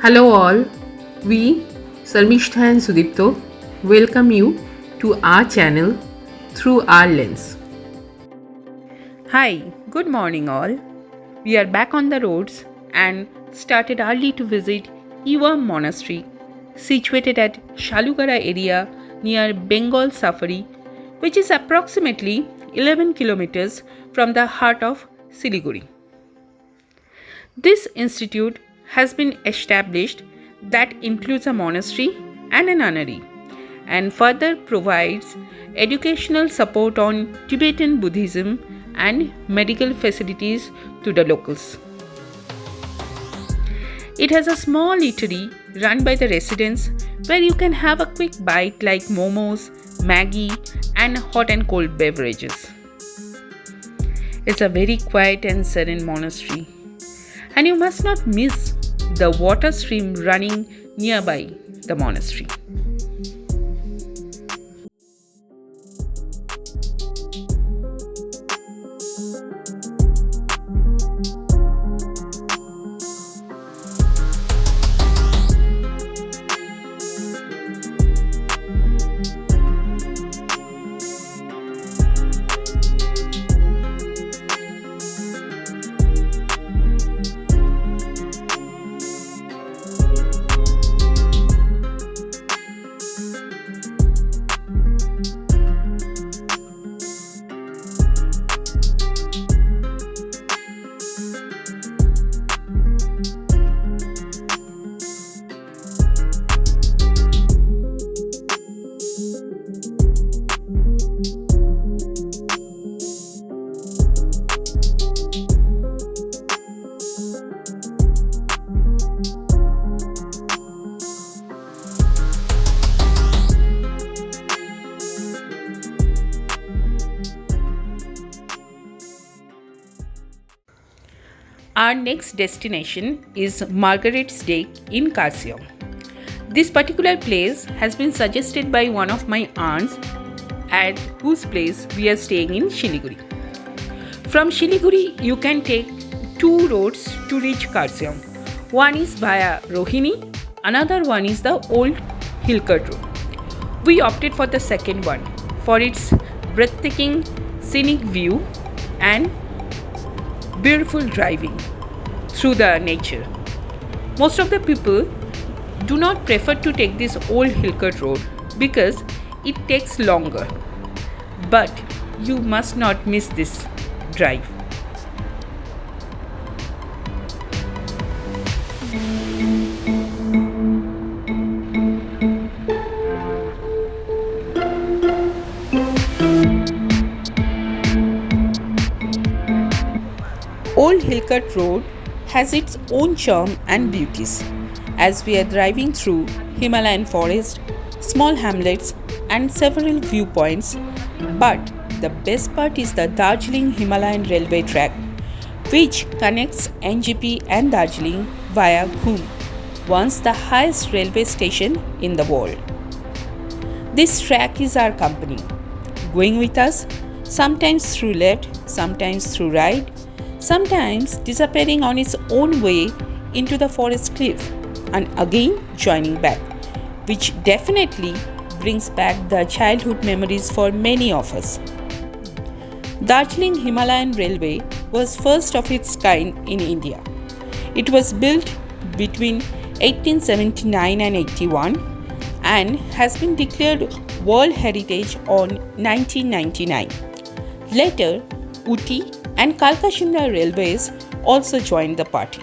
Hello all, we, Sarmishta and Sudipto, welcome you to our channel through our lens. Hi, good morning all. We are back on the roads and started early to visit Ewam monastery situated at Shalugara area near Bengal Safari, which is approximately 11 kilometers from the heart of Siliguri. This institute has been established that includes a monastery and a nunnery and further provides educational support on Tibetan Buddhism and medical facilities to the locals. It has a small eatery run by the residents where you can have a quick bite like momos, Maggi, and hot and cold beverages. It's a very quiet and serene monastery, and you must not miss the water stream running nearby the monastery. Our next destination is Margaret's Day in Kurseong. This particular place has been suggested by one of my aunts at whose place we are staying in Siliguri. From Siliguri, you can take two roads to reach Kurseong. One is via Rohini, another one is the old Hillcut road. We opted for the second one for its breathtaking scenic view and beautiful driving through the nature. Most of the people do not prefer to take this old Hillcut road because it takes longer. But you must not miss this drive. Old Hillcut Road has its own charm and beauties as we are driving through Himalayan forest, small hamlets and several viewpoints. But the best part is the Darjeeling Himalayan railway track which connects NGP and Darjeeling via Ghum, once the highest railway station in the world. This track is our company, going with us sometimes through left, sometimes through right, sometimes disappearing on its own way into the forest cliff and again joining back, which definitely brings back the childhood memories for many of us. Darjeeling Himalayan Railway was first of its kind in India. It was built between 1879 and 81 and has been declared World Heritage on 1999. Later, Ooty and Kalka-Shimla railways also joined the party.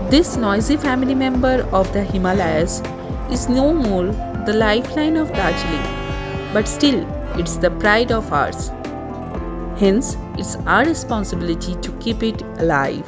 This noisy family member of the Himalayas is no more the lifeline of Darjeeling, but still it's the pride of ours. Hence, it's our responsibility to keep it alive.